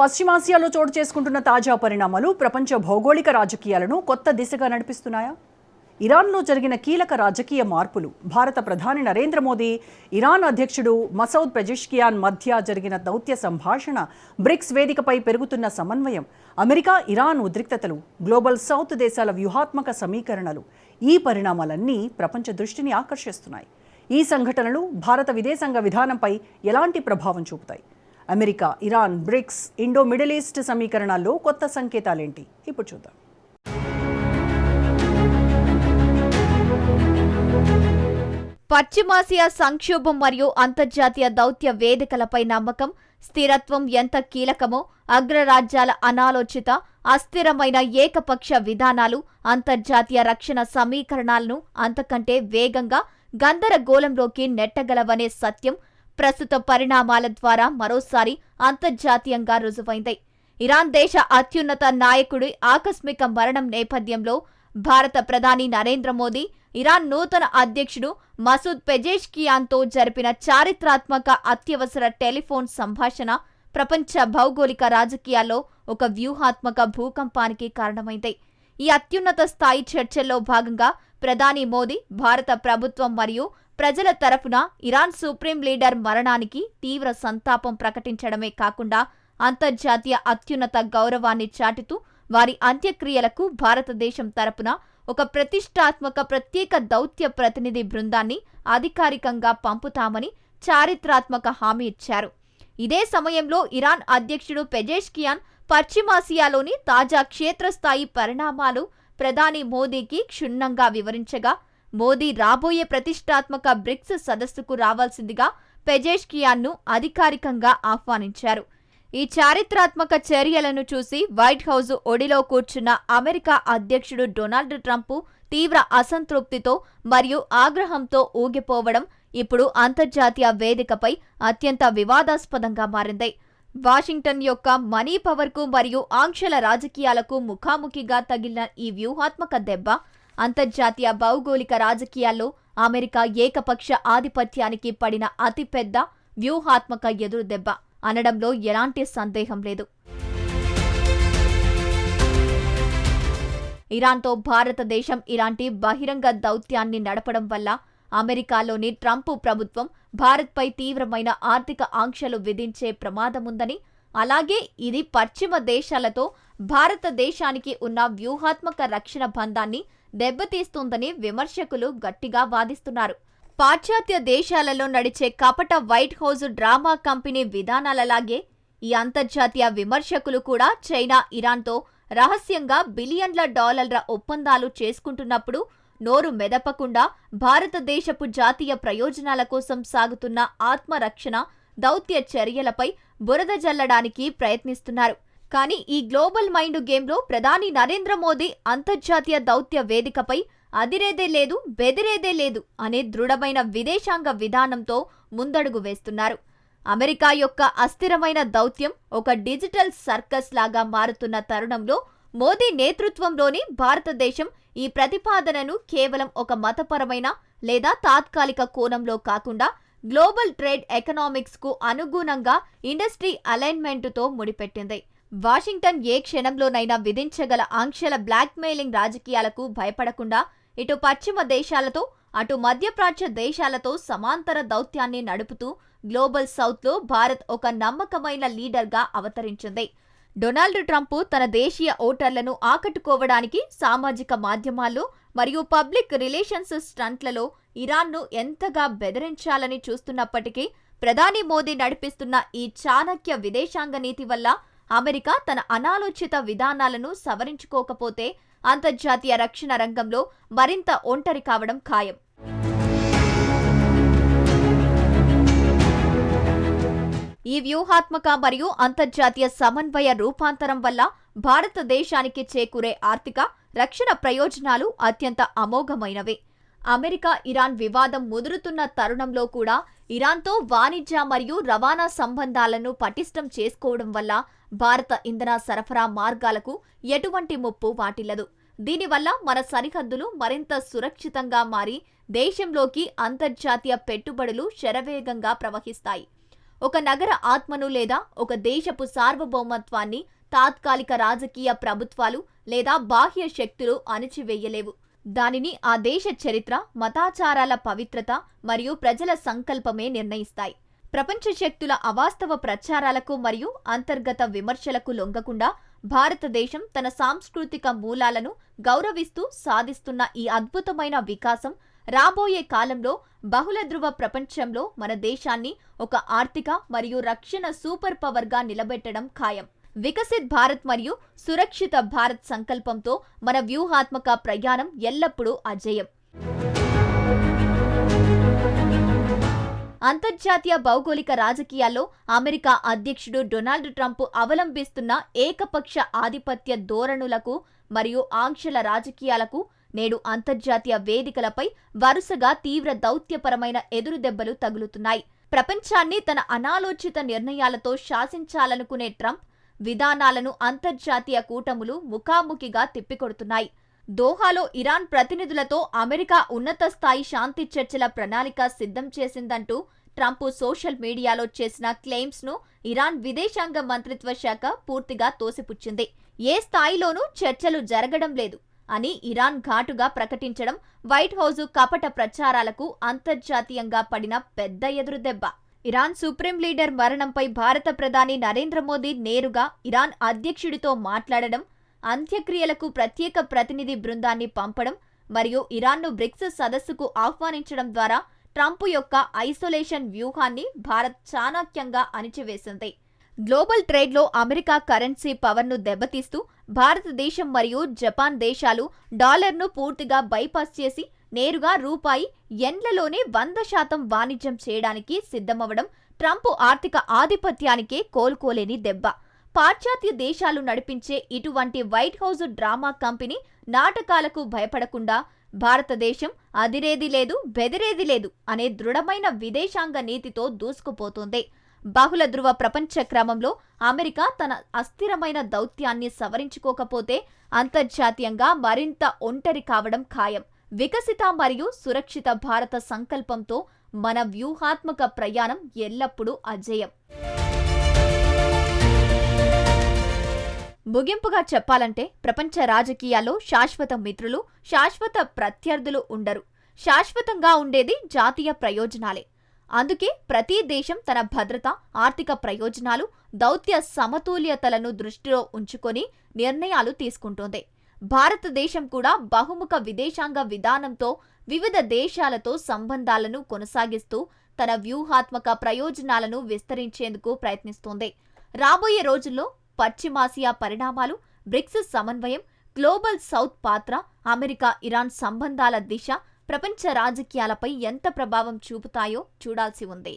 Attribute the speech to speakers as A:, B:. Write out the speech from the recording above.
A: పశ్చిమాసియాలో చోటు చేసుకుంటున్న తాజా పరిణామాలు ప్రపంచ భౌగోళిక రాజకీయాలను కొత్త దిశగా నడిపిస్తున్నాయా? ఇరాన్లో జరిగిన కీలక రాజకీయ మార్పులు, భారత ప్రధాని నరేంద్ర మోదీ, ఇరాన్ అధ్యక్షుడు మసౌద్ పెజెష్కియాన్ మధ్య జరిగిన దౌత్య సంభాషణ, బ్రిక్స్ వేదికపై పెరుగుతున్న సమన్వయం, అమెరికా ఇరాన్ ఉద్రిక్తతలు, గ్లోబల్ సౌత్ దేశాల వ్యూహాత్మక సమీకరణలు, ఈ పరిణామాలన్నీ ప్రపంచ దృష్టిని ఆకర్షిస్తున్నాయి. ఈ సంఘటనలు భారత విదేశాంగ విధానంపై ఎలాంటి ప్రభావం చూపుతాయి? America, Iran, BRICS, Indo Middle East సమీకరణాల్లో కొత్త సంకేతాలేంటి? ఇప్పుడు చూద్దాం.
B: పశ్చిమాసియా సంక్షోభం మరియు అంతర్జాతీయ దౌత్య వేదికలపై నమ్మకం, స్థిరత్వం ఎంత కీలకమో, అగ్రరాజ్యాల అనాలోచిత, అస్థిరమైన ఏకపక్ష విధానాలు అంతర్జాతీయ రక్షణ సమీకరణాలను అంతకంటే వేగంగా గందరగోళంలోకి నెట్టగలవనే సత్యం ప్రస్తుత పరిణామాల ద్వారా మరోసారి అంతర్జాతీయంగా రుజువైంది. ఇరాన్ దేశ అత్యున్నత నాయకుడి ఆకస్మిక మరణం నేపథ్యంలో భారత ప్రధాని నరేంద్ర మోదీ, ఇరాన్ నూతన అధ్యక్షుడు మసూద్ పెజెష్కియాన్తో జరిపిన చారిత్రాత్మక అత్యవసర టెలిఫోన్ సంభాషణ ప్రపంచ భౌగోళిక రాజకీయాల్లో ఒక వ్యూహాత్మక భూకంపానికి కారణమైంది. ఈ అత్యున్నత స్థాయి చర్చల్లో భాగంగా ప్రధాని మోదీ భారత ప్రభుత్వం మరియు ప్రజల తరఫున ఇరాన్ సుప్రీం లీడర్ మరణానికి తీవ్ర సంతాపం ప్రకటించడమే కాకుండా అంతర్జాతీయ అత్యున్నత గౌరవాన్ని చాటుతూ వారి అంత్యక్రియలకు భారతదేశం తరపున ఒక ప్రతిష్టాత్మక ప్రత్యేక దౌత్య ప్రతినిధి బృందాన్ని అధికారికంగా పంపుతామని చారిత్రాత్మక హామీ ఇచ్చారు. ఇదే సమయంలో ఇరాన్ అధ్యక్షుడు పెజెష్కియాన్ పశ్చిమాసియాలోని తాజా క్షేత్రస్థాయి పరిణామాలు ప్రధాని మోదీకి క్షుణ్ణంగా వివరించగా, మోదీ రాబోయే ప్రతిష్టాత్మక బ్రిక్స్ సదస్సుకు రావాల్సిందిగా పెజెష్కియాన్ను అధికారికంగా ఆహ్వానించారు. ఈ చారిత్రాత్మక చర్యలను చూసి వైట్ హౌస్ ఒడిలో కూర్చున్న అమెరికా అధ్యక్షుడు డొనాల్డ్ ట్రంప్ తీవ్ర అసంతృప్తితో మరియు ఆగ్రహంతో ఊగిపోవడం ఇప్పుడు అంతర్జాతీయ వేదికపై అత్యంత వివాదాస్పదంగా మారింది. వాషింగ్టన్ యొక్క మనీ పవర్కు మరియు ఆంక్షల రాజకీయాలకు ముఖాముఖిగా తగిలిన ఈ వ్యూహాత్మక దెబ్బ అంతర్జాతీయ భౌగోళిక రాజకీయాల్లో అమెరికా ఏకపక్ష ఆధిపత్యానికి పడిన అతిపెద్ద వ్యూహాత్మక ఎదురు దెబ్బ అనడంలో ఎలాంటి సందేహం లేదు. ఇరాన్తో భారతదేశం ఇలాంటి బహిరంగ దౌత్యాన్ని నడపడం వల్ల అమెరికాలోని ట్రంప్ ప్రభుత్వం భారత్పై తీవ్రమైన ఆర్థిక ఆంక్షలు విధించే ప్రమాదముందని, అలాగే ఇది పశ్చిమ దేశాలతో భారతదేశానికి ఉన్న వ్యూహాత్మక రక్షణ బంధాన్ని దెబ్బతీస్తుందని విమర్శకులు గట్టిగా వాదిస్తున్నారు. పాశ్చాత్య దేశాలలో నడిచే కపట వైట్ హౌస్ డ్రామా కంపెనీ విధానాలలాగే ఈ అంతర్జాతీయ విమర్శకులు కూడా చైనా, ఇరాన్తో రహస్యంగా బిలియన్ల డాలర్ల ఒప్పందాలు చేసుకుంటున్నప్పుడు నోరు మెదపకుండా భారతదేశపు జాతీయ ప్రయోజనాల కోసం సాగుతున్న ఆత్మరక్షణ దౌత్య చర్యలపై బురద జల్లడానికి ప్రయత్నిస్తున్నారు. కానీ ఈ గ్లోబల్ మైండ్ గేమ్లో ప్రధాని నరేంద్ర మోదీ అంతర్జాతీయ దౌత్య వేదికపై అదిరేదే లేదు, బెదిరేదే లేదు అనే దృఢమైన విదేశాంగ విధానంతో ముందడుగు వేస్తున్నారు. అమెరికా యొక్క అస్థిరమైన దౌత్యం ఒక డిజిటల్ సర్కస్ లాగా మారుతున్న తరుణంలో మోదీ నేతృత్వంలోని భారతదేశం ఈ ప్రతిపాదనను కేవలం ఒక మతపరమైన లేదా తాత్కాలిక కోణంలో కాకుండా గ్లోబల్ ట్రేడ్ ఎకనామిక్స్కు అనుగుణంగా ఇండస్ట్రీ అలైన్మెంటుతో ముడిపెట్టింది. వాషింగ్టన్ ఏ క్షణంలోనైనా విధించగల ఆంక్షల బ్లాక్మెయిలింగ్ రాజకీయాలకు భయపడకుండా ఇటు పశ్చిమ దేశాలతో అటు మధ్యప్రాచ్య దేశాలతో సమాంతర దౌత్యాన్ని నడుపుతూ గ్లోబల్ సౌత్లో భారత్ ఒక నమ్మకమైన లీడర్గా అవతరించింది. డొనాల్డ్ ట్రంప్ తన దేశీయ ఓటర్లను ఆకట్టుకోవడానికి సామాజిక మాధ్యమాల్లో మరియు పబ్లిక్ రిలేషన్స్ స్టంట్లలో ఇరాన్ను ఎంతగా బెదిరించాలని చూస్తున్నప్పటికీ ప్రధాని మోదీ నడిపిస్తున్న ఈ చాణక్య విదేశాంగ నీతి వల్ల అమెరికా తన అనాలోచిత విధానాలను సవరించుకోకపోతే అంతర్జాతీయ రక్షణ రంగంలో మరింత ఒంటరి కావడం ఖాయం. ఈ వ్యూహాత్మక మరియు అంతర్జాతీయ సమన్వయ రూపాంతరం వల్ల భారతదేశానికి చేకూరే ఆర్థిక, రక్షణ ప్రయోజనాలు అత్యంత అమోఘమైనవి. అమెరికా ఇరాన్ వివాదం ముదురుతున్న తరుణంలో కూడా ఇరాన్తో వాణిజ్య మరియు రవాణా సంబంధాలను పటిష్టం చేసుకోవడం వల్ల భారత ఇంధన సరఫరా మార్గాలకు ఎటువంటి ముప్పు వాటిల్లదు. దీనివల్ల మన సరిహద్దులు మరింత సురక్షితంగా మారి దేశంలోకి అంతర్జాతీయ పెట్టుబడులు శరవేగంగా ప్రవహిస్తాయి. ఒక నగర ఆత్మను లేదా ఒక దేశపు సార్వభౌమత్వాన్ని తాత్కాలిక రాజకీయ ప్రభుత్వాలు లేదా బాహ్య శక్తులు అణచివేయలేవు. దానిని ఆ దేశ చరిత్ర, మతాచారాల పవిత్రత మరియు ప్రజల సంకల్పమే నిర్ణయిస్తాయి. ప్రపంచ శక్తుల అవాస్తవ ప్రచారాలకు మరియు అంతర్గత విమర్శలకు లొంగకుండా భారతదేశం తన సాంస్కృతిక మూలాలను గౌరవిస్తూ సాధిస్తున్న ఈ అద్భుతమైన వికాసం రాబోయే కాలంలో బహుళ ధృవ ప్రపంచంలో మన దేశాన్ని ఒక ఆర్థిక మరియు రక్షణ సూపర్ పవర్గా నిలబెట్టడం ఖాయం. వికసిత్ భారత్ మరియు సురక్షిత భారత్ సంకల్పంతో మన వ్యూహాత్మక ప్రయాణం ఎల్లప్పుడూ అజేయం. అంతర్జాతీయ భౌగోళిక రాజకీయాల్లో అమెరికా అధ్యక్షుడు డొనాల్డ్ ట్రంప్ అవలంబిస్తున్న ఏకపక్ష ఆధిపత్య ధోరణులకు మరియు ఆంక్షల రాజకీయాలకు నేడు అంతర్జాతీయ వేదికలపై వరుసగా తీవ్ర దౌత్యపరమైన ఎదురుదెబ్బలు తగులుతున్నాయి. ప్రపంచాన్ని తన అనాలోచిత నిర్ణయాలతో శాసించాలనుకునే ట్రంప్ విధానాలను అంతర్జాతీయ కూటములు ముఖాముఖిగా తిప్పికొడుతున్నాయి. దోహాలో ఇరాన్ ప్రతినిధులతో అమెరికా ఉన్నత స్థాయి శాంతి చర్చల ప్రణాళిక సిద్ధం చేసిందంటూ ట్రంప్ సోషల్ మీడియాలో చేసిన క్లెయిమ్స్ ను ఇరాన్ విదేశాంగ మంత్రిత్వ శాఖ పూర్తిగా తోసిపుచ్చింది. ఏ స్థాయిలోనూ చర్చలు జరగడం లేదు అని ఇరాన్ ఘాటుగా ప్రకటించడం వైట్ హౌస్ కపట ప్రచారాలకు అంతర్జాతీయంగా పడిన పెద్ద ఎదురుదెబ్బ. ఇరాన్ సుప్రీం లీడర్ మరణంపై భారత ప్రధాని నరేంద్ర మోదీ నేరుగా ఇరాన్ అధ్యక్షుడితో మాట్లాడడం, అంత్యక్రియలకు ప్రత్యేక ప్రతినిధి బృందాన్ని పంపడం మరియు ఇరాన్ను బ్రిక్స్ సదస్సుకు ఆహ్వానించడం ద్వారా ట్రంప్ యొక్క ఐసోలేషన్ వ్యూహాన్ని భారత్ చాణక్యంగా అణిచివేసింది. గ్లోబల్ ట్రేడ్లో అమెరికా కరెన్సీ పవర్ను దెబ్బతీస్తూ భారతదేశం మరియు జపాన్ దేశాలు డాలర్ను పూర్తిగా బైపాస్ చేసి నేరుగా రూపాయి ఎండ్లలోనే 100% వాణిజ్యం చేయడానికి సిద్ధమవడం ట్రంప్ ఆర్థిక ఆధిపత్యానికే కోలుకోలేని దెబ్బ. పాశ్చాత్య దేశాలు నడిపించే ఇటువంటి వైట్ హౌస్ డ్రామా కంపెనీ నాటకాలకు భయపడకుండా భారతదేశం అదిరేది లేదు, బెదిరేది లేదు అనే దృఢమైన విదేశాంగ నీతితో దూసుకుపోతోంది. బహుళ ధృవ ప్రపంచ క్రమంలో అమెరికా తన అస్థిరమైన దౌత్యాన్ని సవరించుకోకపోతే అంతర్జాతీయంగా మరింత ఒంటరి కావడం ఖాయం. వికసిత మరియు సురక్షిత భారత సంకల్పంతో మన వ్యూహాత్మక ప్రయాణం ఎల్లప్పుడూ అజేయం. ముగింపుగా చెప్పాలంటే ప్రపంచ రాజకీయాల్లో శాశ్వత మిత్రులు, శాశ్వత ప్రత్యర్థులు ఉండరు. శాశ్వతంగా ఉండేది జాతీయ ప్రయోజనాలే. అందుకే ప్రతి దేశం తన భద్రత, ఆర్థిక ప్రయోజనాలు, దౌత్య సమతుల్యతలను దృష్టిలో ఉంచుకొని నిర్ణయాలు తీసుకుంటోంది. భారతదేశం కూడా బహుముఖ విదేశాంగ విధానంతో వివిధ దేశాలతో సంబంధాలను కొనసాగిస్తూ తన వ్యూహాత్మక ప్రయోజనాలను విస్తరించేందుకు ప్రయత్నిస్తోంది. రాబోయే రోజుల్లో పశ్చిమాసియా పరిణామాలు, బ్రిక్స్ సమన్వయం, గ్లోబల్ సౌత్ పాత్ర, అమెరికా ఇరాన్ సంబంధాల దిశ ప్రపంచ రాజకీయాలపై ఎంత ప్రభావం చూపుతాయో చూడాల్సి ఉంది.